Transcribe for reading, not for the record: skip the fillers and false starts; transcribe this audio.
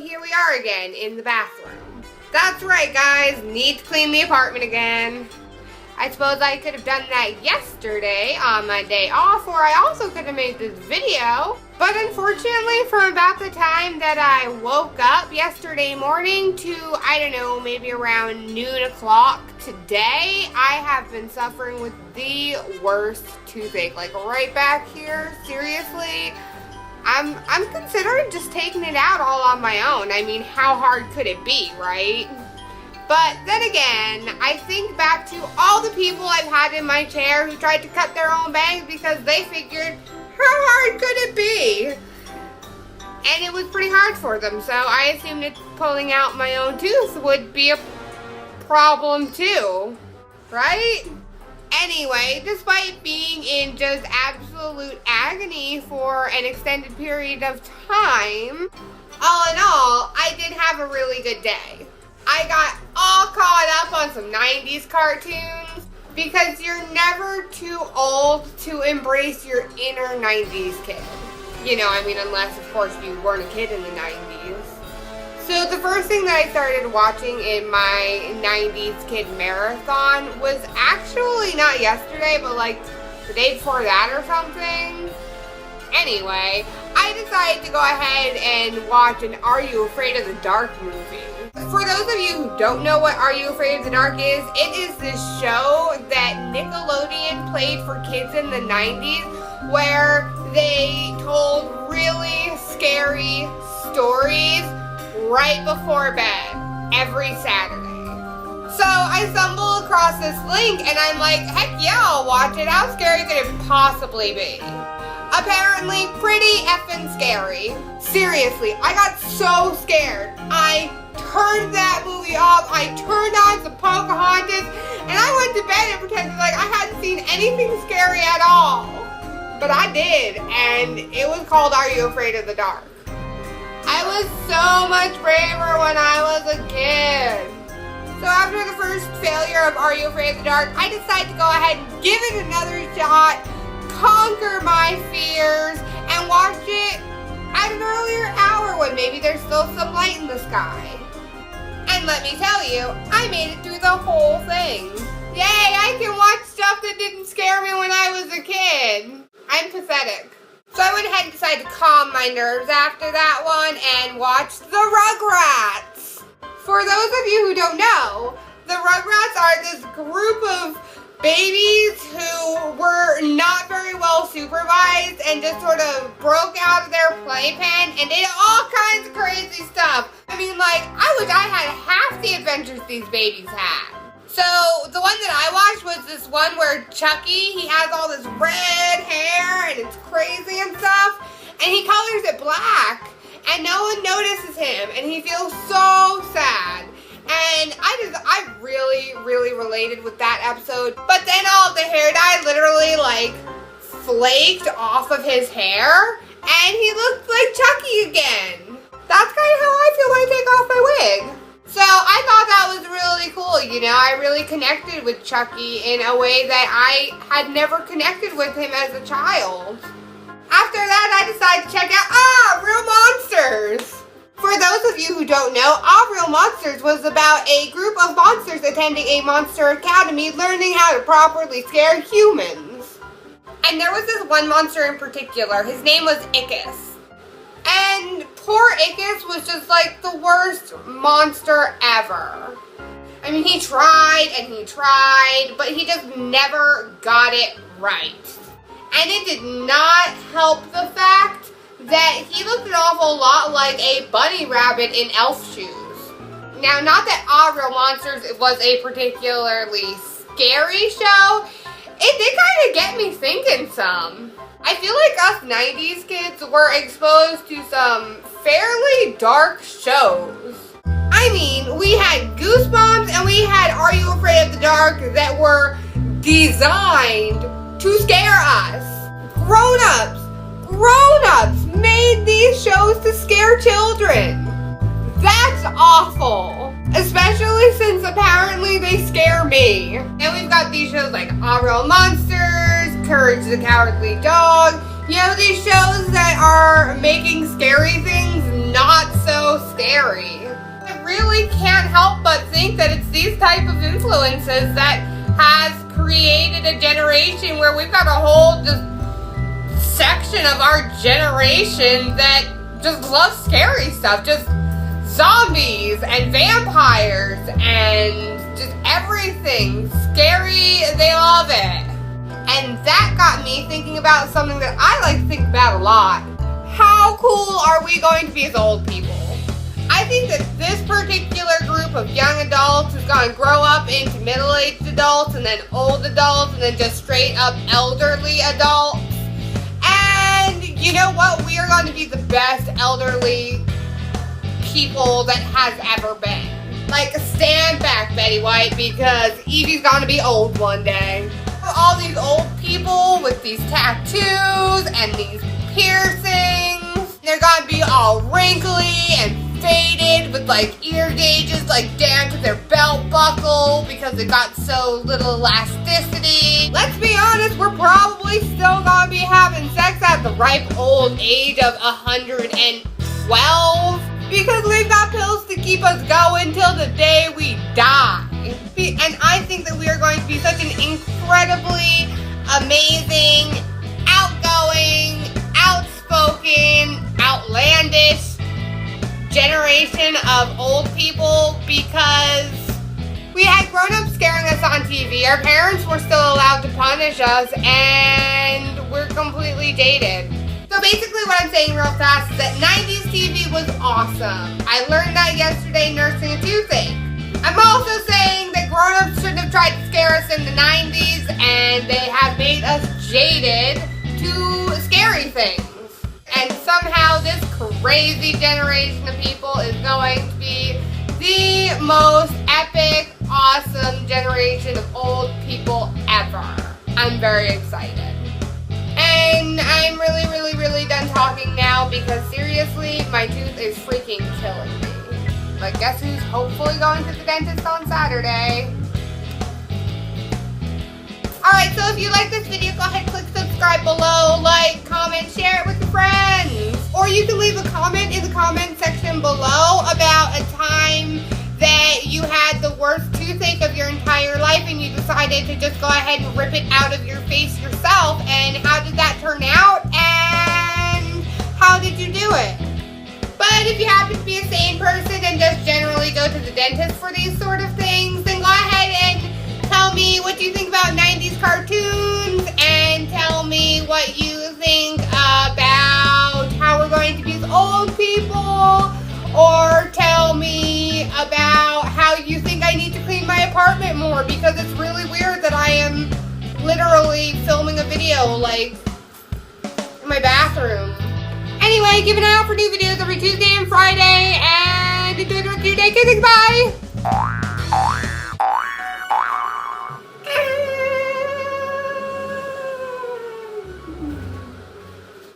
here we are again in the bathroom. That's right, guys, need to clean the apartment again. I suppose I could have done that yesterday on my day off, or I also could have made this video. But unfortunately, from about the time that I woke up yesterday morning to, I don't know, maybe around noon o'clock today, I have been suffering with the worst toothache. Like right back here, seriously. I'm considering just taking it out all on my own. I mean, how hard could it be, right? But then again, I think back to all the people I've had in my chair who tried to cut their own bangs because they figured, how hard could it be? And it was pretty hard for them, so I assumed that pulling out my own tooth would be a problem too, right? Anyway, despite being in just absolute agony for an extended period of time, all in all, I did have a really good day. I got all caught up on some 90s cartoons because you're never too old to embrace your inner 90s kid. You know, I mean, unless, of course, you weren't a kid in the 90s. So the first thing that I started watching in my 90s kid marathon was actually not yesterday, but like the day before that or something. Anyway, I decided to go ahead and watch an Are You Afraid of the Dark movie. For those of you who don't know what Are You Afraid of the Dark is, it is this show that Nickelodeon played for kids in the 90s where they told really scary stories right before bed every Saturday. So I stumbled across this link and I'm like, heck yeah, I'll watch it. How scary could it possibly be? Apparently pretty effing scary. Seriously, I got so scared. I turned that movie off, I turned on some Pocahontas, and I went to bed and pretended like I hadn't seen anything scary at all. But I did, and it was called Are You Afraid of the Dark? I was so much braver when I was a kid. So after the first failure of Are You Afraid of the Dark, I decided to go ahead and give it another shot, conquer my fears, and watch it at an earlier hour when maybe there's still some light in the sky. And let me tell you, I made it through the whole thing. Yay, I can watch stuff that didn't scare me when I was a kid. I'm pathetic. So I went ahead and decided to calm my nerves after that one and watch the Rugrats. For those of you who don't know, the Rugrats are this group of babies who were not very well supervised and just sort of broke out of their playpen and did all kinds of crazy stuff. I mean, like, I wish I had half the adventures these babies had. So the one that I watched was this one where Chucky, he has all this red hair and it's crazy and stuff, and he colors it black and no one notices him and he feels so sad. And I really related with that episode. But then all of the hair dye literally like flaked off of his hair and he looked like Chucky again. That's kind of how I feel when I take off my wig. So I thought that was really cool, you know. I really connected with Chucky in a way that I had never connected with him as a child. After that, I decided to check out Real Monsters. For those of you who don't know, Real Monsters was about a group of monsters attending a monster academy learning how to properly scare humans. And there was this one monster in particular. His name was Ickis. And poor Ickis was just like the worst monster ever. I mean, he tried and he tried, but he just never got it right. And it did not help the fact that he looked an awful lot like a bunny rabbit in elf shoes. Now, not that Real Monsters was a particularly scary show, it did kind of get me thinking some. I feel like us 90s kids were exposed to some fairly dark shows. I mean, we had Goosebumps and we had Are You Afraid of the Dark that were designed to scare us. Grown-ups made these shows to scare children. That's awful. Especially since apparently they scare me. And we've got these shows like Real Monsters, Courage the Cowardly Dog, You know, these shows that are making scary things not so scary. scary. I really can't help but think that it's these type of influences that has created a generation where we've got a whole just section of our generation that just loves scary stuff, just zombies and vampires and just everything scary. They love it. And that got me thinking about something that I like to think about a lot. How cool are we going to be as old people? I think that this particular group of young adults is going to grow up into middle-aged adults and then old adults and then just straight up elderly adults. And you know what? We are going to be the best elderly people that has ever been. Like, stand back, Betty White, because Evie's going to be old one day. All these old people with these tattoos and these piercings, they're going to be all wrinkly and faded with like ear gauges like down to their belt buckle because they got so little elasticity. Let's be honest, we're probably still gonna be having sex at the ripe old age of 112 because we've got pills to keep us going till the day we die. And I think that we are going to be such an incredibly amazing, outgoing, outspoken, outlandish generation of old people because we had grown-ups scaring us on TV. Our parents were still allowed to punish us, and we're completely dated. So basically what I'm saying real fast is that 90s TV was awesome. I learned that yesterday nursing a toothache. I'm also saying that grown-ups shouldn't have tried to scare us in the 90s, and they have made us jaded to scary things. And somehow this crazy generation of people is going to be the most epic, awesome generation of old people ever. I'm very excited. And I'm really done talking now because seriously, my tooth is freaking killing me. But guess who's hopefully going to the dentist on Saturday? Alright, so if you like this video, go ahead and click subscribe below, like, comment, share it with your friends. Or you can leave a comment in the comment section below about a time that you had the worst toothache of your entire life and you decided to just go ahead and rip it out of your face yourself. And how did that turn out? And how did you do it? But if you happen to be a sane person and just generally go to the dentist for these sort of things, then go ahead and tell me what you think about 90s cartoons and tell me what you think about how we're going to be as old people, or tell me about how you think I need to clean my apartment more because it's really weird that I am literally filming a video like in my bathroom. Anyway, keep an eye out for new videos every Tuesday and Friday, and enjoy the rest of your day. Okay, thanks, bye!